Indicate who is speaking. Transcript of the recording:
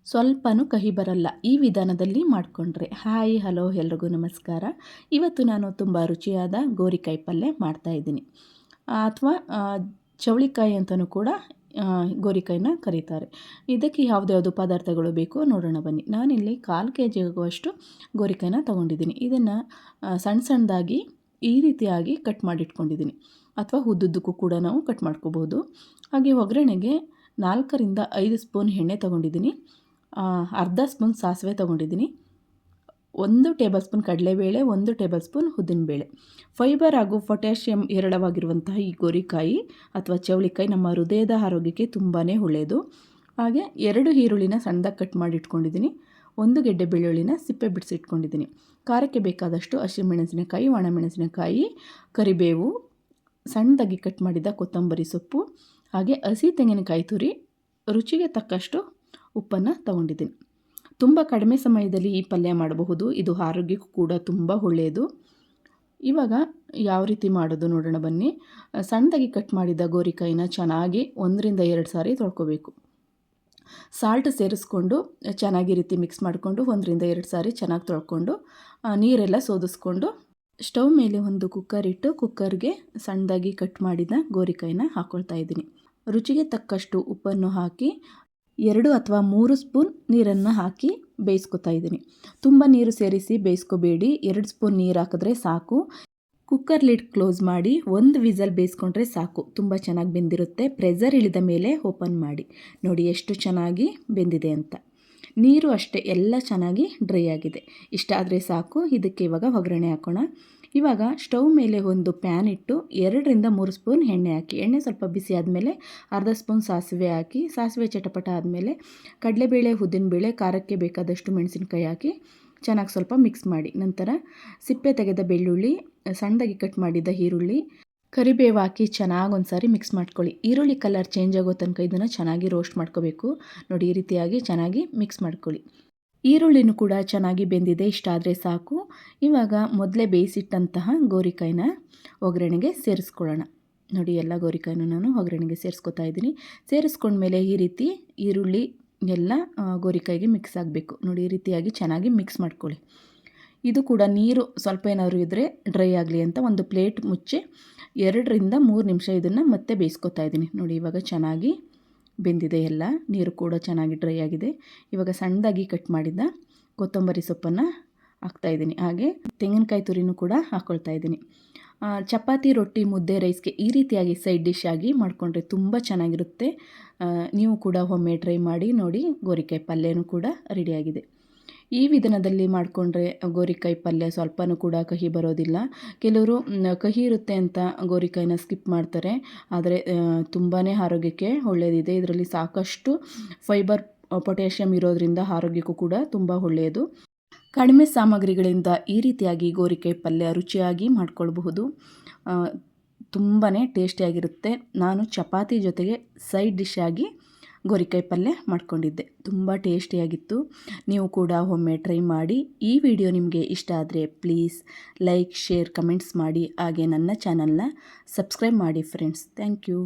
Speaker 1: ಸ್ವಲ್ಪನೂ ಕಹಿ ಬರಲ್ಲ ಈ ವಿಧಾನದಲ್ಲಿ ಮಾಡಿಕೊಂಡ್ರೆ. ಹಾಯ್ ಹಲೋ ಎಲ್ರಿಗೂ ನಮಸ್ಕಾರ. ಇವತ್ತು ನಾನು ತುಂಬ ರುಚಿಯಾದ ಗೋರಿಕಾಯಿ ಪಲ್ಯ ಮಾಡ್ತಾಯಿದ್ದೀನಿ, ಅಥವಾ ಚವಳಿಕಾಯಿ ಅಂತಲೂ ಕೂಡ ಗೋರಿಕಾಯಿನ ಕರೀತಾರೆ. ಇದಕ್ಕೆ ಯಾವುದ್ಯಾವುದು ಪದಾರ್ಥಗಳು ಬೇಕು ನೋಡೋಣ ಬನ್ನಿ. ನಾನಿಲ್ಲಿ 1/4 kg ಆಗುವಷ್ಟು ಗೋರಿಕಾಯಿನ ತೊಗೊಂಡಿದ್ದೀನಿ. ಇದನ್ನು ಸಣ್ಣ ಸಣ್ಣದಾಗಿ ಈ ರೀತಿಯಾಗಿ ಕಟ್ ಮಾಡಿಟ್ಕೊಂಡಿದ್ದೀನಿ, ಅಥವಾ ಉದ್ದುದ್ದಕ್ಕೂ ಕೂಡ ನಾವು ಕಟ್ ಮಾಡ್ಕೋಬೋದು. ಹಾಗೆ ಒಗ್ಗರಣೆಗೆ 4 ರಿಂದ 5 ಸ್ಪೂನ್ ಎಣ್ಣೆ ತೊಗೊಂಡಿದ್ದೀನಿ, ಅರ್ಧ ಸ್ಪೂನ್ ಸಾಸಿವೆ ತೊಗೊಂಡಿದ್ದೀನಿ, 1 ಟೇಬಲ್ ಸ್ಪೂನ್ ಕಡಲೆಬೇಳೆ, 1 ಟೇಬಲ್ ಸ್ಪೂನ್ ಉದ್ದಿನಬೇಳೆ. ಫೈಬರ್ ಹಾಗೂ ಪೊಟ್ಯಾಷಿಯಂ ಹೇರಳವಾಗಿರುವಂತಹ ಈ ಗೋರಿಕಾಯಿ ಅಥವಾ ಚವಳಿಕಾಯಿ ನಮ್ಮ ಹೃದಯದ ಆರೋಗ್ಯಕ್ಕೆ ತುಂಬಾ ಒಳ್ಳೆಯದು. ಹಾಗೆ 2 ಈರುಳ್ಳಿನ ಸಣ್ಣದಾಗಿ ಕಟ್ ಮಾಡಿ ಇಟ್ಕೊಂಡಿದ್ದೀನಿ, 1 ಗೆಡ್ಡೆ ಬೆಳ್ಳುಳ್ಳಿನ ಸಿಪ್ಪೆ ಬಿಡಿಸಿಟ್ಕೊಂಡಿದ್ದೀನಿ. ಖಾರಕ್ಕೆ ಬೇಕಾದಷ್ಟು ಹಸಿಮೆಣಸಿನಕಾಯಿ, ಒಣಮೆಣಸಿನಕಾಯಿ, ಕರಿಬೇವು, ಸಣ್ಣದಾಗಿ ಕಟ್ ಮಾಡಿದ ಕೊತ್ತಂಬರಿ ಸೊಪ್ಪು, ಹಾಗೆ ಹಸಿ ತೆಂಗಿನಕಾಯಿ ತುರಿ, ರುಚಿಗೆ ತಕ್ಕಷ್ಟು ಉಪ್ಪನ್ನು ತಗೊಂಡಿದ್ದೀನಿ. ತುಂಬ ಕಡಿಮೆ ಸಮಯದಲ್ಲಿ ಈ ಪಲ್ಯ ಮಾಡಬಹುದು. ಇದು ಆರೋಗ್ಯಕ್ಕೂ ಕೂಡ ತುಂಬ ಒಳ್ಳೆಯದು. ಇವಾಗ ಯಾವ ರೀತಿ ಮಾಡೋದು ನೋಡೋಣ ಬನ್ನಿ. ಸಣ್ಣದಾಗಿ ಕಟ್ ಮಾಡಿದ ಗೋರಿಕಾಯಿನ ಚೆನ್ನಾಗಿ 1 ರಿಂದ 2 ಸಾರಿ ತೊಳ್ಕೊಬೇಕು. ಸಾಲ್ಟ್ ಸೇರಿಸ್ಕೊಂಡು ಚೆನ್ನಾಗಿ ರೀತಿ ಮಿಕ್ಸ್ ಮಾಡಿಕೊಂಡು 1 ರಿಂದ 2 ಸಾರಿ ಚೆನ್ನಾಗಿ ತೊಳ್ಕೊಂಡು ನೀರೆಲ್ಲ ಸೋದಿಸ್ಕೊಂಡು ಸ್ಟವ್ ಮೇಲೆ ಒಂದು ಕುಕ್ಕರ್ ಇಟ್ಟು ಕುಕ್ಕರ್ಗೆ ಸಣ್ಣದಾಗಿ ಕಟ್ ಮಾಡಿದ ಗೋರಿಕಾಯಿನ ಹಾಕ್ಕೊಳ್ತಾ ಇದ್ದೀನಿ. ರುಚಿಗೆ ತಕ್ಕಷ್ಟು ಉಪ್ಪನ್ನು ಹಾಕಿ 2 ಅಥವಾ 3 ಸ್ಪೂನ್ ನೀರನ್ನು ಹಾಕಿ ಬೇಯಿಸ್ಕೊತಾ ಇದ್ದೀನಿ. ತುಂಬ ನೀರು ಸೇರಿಸಿ ಬೇಯಿಸ್ಕೋಬೇಡಿ, 2 ಸ್ಪೂನ್ ನೀರು ಹಾಕಿದ್ರೆ ಸಾಕು. ಕುಕ್ಕರ್ ಲಿಡ್ ಕ್ಲೋಸ್ ಮಾಡಿ 1 ವಿಸಲ್ ಬೇಯಿಸ್ಕೊಂಡ್ರೆ ಸಾಕು, ತುಂಬ ಚೆನ್ನಾಗಿ ಬೆಂದಿರುತ್ತೆ. ಪ್ರೆಷರ್ ಇಳಿದ ಮೇಲೆ ಓಪನ್ ಮಾಡಿ ನೋಡಿ ಎಷ್ಟು ಚೆನ್ನಾಗಿ ಬೆಂದಿದೆ ಅಂತ. ನೀರು ಅಷ್ಟೇ ಎಲ್ಲ ಚೆನ್ನಾಗಿ ಡ್ರೈ ಆಗಿದೆ. ಇಷ್ಟ ಆದರೆ ಸಾಕು. ಇದಕ್ಕೆ ಇವಾಗ ಒಗ್ಗರಣೆ ಹಾಕೋಣ. ಇವಾಗ ಸ್ಟವ್ ಮೇಲೆ ಒಂದು ಪ್ಯಾನ್ ಇಟ್ಟು 2 ರಿಂದ 3 ಸ್ಪೂನ್ ಎಣ್ಣೆ ಹಾಕಿ, ಎಣ್ಣೆ ಸ್ವಲ್ಪ ಬಿಸಿ ಆದಮೇಲೆ ಅರ್ಧ ಸ್ಪೂನ್ ಸಾಸಿವೆ ಹಾಕಿ, ಸಾಸಿವೆ ಚಟಪಟ ಆದಮೇಲೆ ಕಡಲೆಬೇಳೆ, ಉದ್ದಿನಬೇಳೆ, ಖಾರಕ್ಕೆ ಬೇಕಾದಷ್ಟು ಮೆಣಸಿನಕಾಯಿ ಹಾಕಿ ಚೆನ್ನಾಗಿ ಸ್ವಲ್ಪ ಮಿಕ್ಸ್ ಮಾಡಿ, ನಂತರ ಸಿಪ್ಪೆ ತೆಗೆದ ಬೆಳ್ಳುಳ್ಳಿ, ಸಣ್ಣದಾಗಿ ಕಟ್ ಮಾಡಿದ ಈರುಳ್ಳಿ, ಕರಿಬೇವು ಹಾಕಿ ಚೆನ್ನಾಗಿ ಒಂದು ಸಾರಿ ಮಿಕ್ಸ್ ಮಾಡ್ಕೊಳ್ಳಿ. ಈರುಳ್ಳಿ ಕಲರ್ ಚೇಂಜ್ ಆಗೋ ತನಕ ಇದನ್ನು ಚೆನ್ನಾಗಿ ರೋಸ್ಟ್ ಮಾಡ್ಕೋಬೇಕು. ನೋಡಿ ಈ ರೀತಿಯಾಗಿ ಚೆನ್ನಾಗಿ ಮಿಕ್ಸ್ ಮಾಡ್ಕೊಳ್ಳಿ. ಈರುಳ್ಳಿನೂ ಕೂಡ ಚೆನ್ನಾಗಿ ಬೆಂದಿದೆ, ಇಷ್ಟ ಆದರೆ ಸಾಕು. ಇವಾಗ ಮೊದಲೇ ಬೇಯಿಸಿಟ್ಟಂತಹ ಗೋರಿಕಾಯಿನ ಒಗ್ಗರಣೆಗೆ ಸೇರಿಸ್ಕೊಳ್ಳೋಣ. ನೋಡಿ ಎಲ್ಲ ಗೋರಿಕಾಯಿನೂ ನಾನು ಒಗ್ಗರಣೆಗೆ ಸೇರಿಸ್ಕೊತಾ ಇದ್ದೀನಿ. ಸೇರಿಸ್ಕೊಂಡ್ಮೇಲೆ ಈ ರೀತಿ ಈರುಳ್ಳಿ ಎಲ್ಲ ಗೋರಿಕಾಯಿಗೆ ಮಿಕ್ಸ್ ಆಗಬೇಕು. ನೋಡಿ ಈ ರೀತಿಯಾಗಿ ಚೆನ್ನಾಗಿ ಮಿಕ್ಸ್ ಮಾಡ್ಕೊಳ್ಳಿ. ಇದು ಕೂಡ ನೀರು ಸ್ವಲ್ಪ ಏನಾದರೂ ಇದ್ದರೆ ಡ್ರೈ ಆಗಲಿ ಅಂತ ಒಂದು ಪ್ಲೇಟ್ ಮುಚ್ಚಿ 2 ರಿಂದ 3 ನಿಮಿಷ ಇದನ್ನು ಮತ್ತೆ ಬೇಯಿಸ್ಕೊತಾ ಇದ್ದೀನಿ. ನೋಡಿ ಇವಾಗ ಚೆನ್ನಾಗಿ ಬೆಂದಿದೆ, ಎಲ್ಲ ನೀರು ಕೂಡ ಚೆನ್ನಾಗಿ ಡ್ರೈ ಆಗಿದೆ. ಇವಾಗ ಸಣ್ಣದಾಗಿ ಕಟ್ ಮಾಡಿದ ಕೊತ್ತಂಬರಿ ಸೊಪ್ಪನ್ನು ಹಾಕ್ತಾಯಿದ್ದೀನಿ, ಹಾಗೆ ತೆಂಗಿನಕಾಯಿ ತುರಿನೂ ಕೂಡ ಹಾಕ್ಕೊಳ್ತಾ ಇದ್ದೀನಿ. ಚಪಾತಿ, ರೊಟ್ಟಿ, ಮುದ್ದೆ, ರೈಸ್ಗೆ ಈ ರೀತಿಯಾಗಿ ಸೈಡ್ ಡಿಶ್ ಆಗಿ ಮಾಡಿಕೊಂಡ್ರೆ ತುಂಬ ಚೆನ್ನಾಗಿರುತ್ತೆ. ನೀವು ಕೂಡ ಒಮ್ಮೆ ಟ್ರೈ ಮಾಡಿ ನೋಡಿ. ಗೋರಿಕಾಯಿ ಪಲ್ಯನೂ ಕೂಡ ರೆಡಿಯಾಗಿದೆ. ಈ ವಿಧಾನದಲ್ಲಿ ಮಾಡಿಕೊಂಡ್ರೆ ಗೋರಿಕಾಯಿ ಪಲ್ಯ ಸ್ವಲ್ಪನೂ ಕೂಡ ಕಹಿ ಬರೋದಿಲ್ಲ. ಕೆಲವರು ಕಹಿ ಇರುತ್ತೆ ಅಂತ ಗೋರಿಕಾಯಿನ ಸ್ಕಿಪ್ ಮಾಡ್ತಾರೆ, ಆದರೆ ತುಂಬಾ ಆರೋಗ್ಯಕ್ಕೆ ಒಳ್ಳೆಯದಿದೆ. ಇದರಲ್ಲಿ ಸಾಕಷ್ಟು ಫೈಬರ್, ಪೊಟ್ಯಾಷಿಯಂ ಇರೋದರಿಂದ ಆರೋಗ್ಯಕ್ಕೂ ಕೂಡ ತುಂಬ ಒಳ್ಳೆಯದು. ಕಡಿಮೆ ಸಾಮಗ್ರಿಗಳಿಂದ ಈ ರೀತಿಯಾಗಿ ಗೋರಿಕಾಯಿ ಪಲ್ಯ ರುಚಿಯಾಗಿ ಮಾಡ್ಕೊಳ್ಬಹುದು. ತುಂಬಾ ಟೇಸ್ಟಿಯಾಗಿರುತ್ತೆ. ನಾನು ಚಪಾತಿ ಜೊತೆಗೆ ಸೈಡ್ ಡಿಶ್ ಆಗಿ ಗೋರಿಕಾಯಿ ಪಲ್ಯ ಮಾಡ್ಕೊಂಡಿದ್ದೆ, ತುಂಬ ಟೇಸ್ಟಿಯಾಗಿತ್ತು. ನೀವು ಕೂಡ ಒಮ್ಮೆ ಟ್ರೈ ಮಾಡಿ. ಈ ವಿಡಿಯೋ ನಿಮಗೆ ಇಷ್ಟ ಆದರೆ ಪ್ಲೀಸ್ ಲೈಕ್, ಶೇರ್, ಕಮೆಂಟ್ಸ್ ಮಾಡಿ. ಹಾಗೆ ನನ್ನ ಚಾನಲ್ನ ಸಬ್ಸ್ಕ್ರೈಬ್ ಮಾಡಿ ಫ್ರೆಂಡ್ಸ್. Thank you.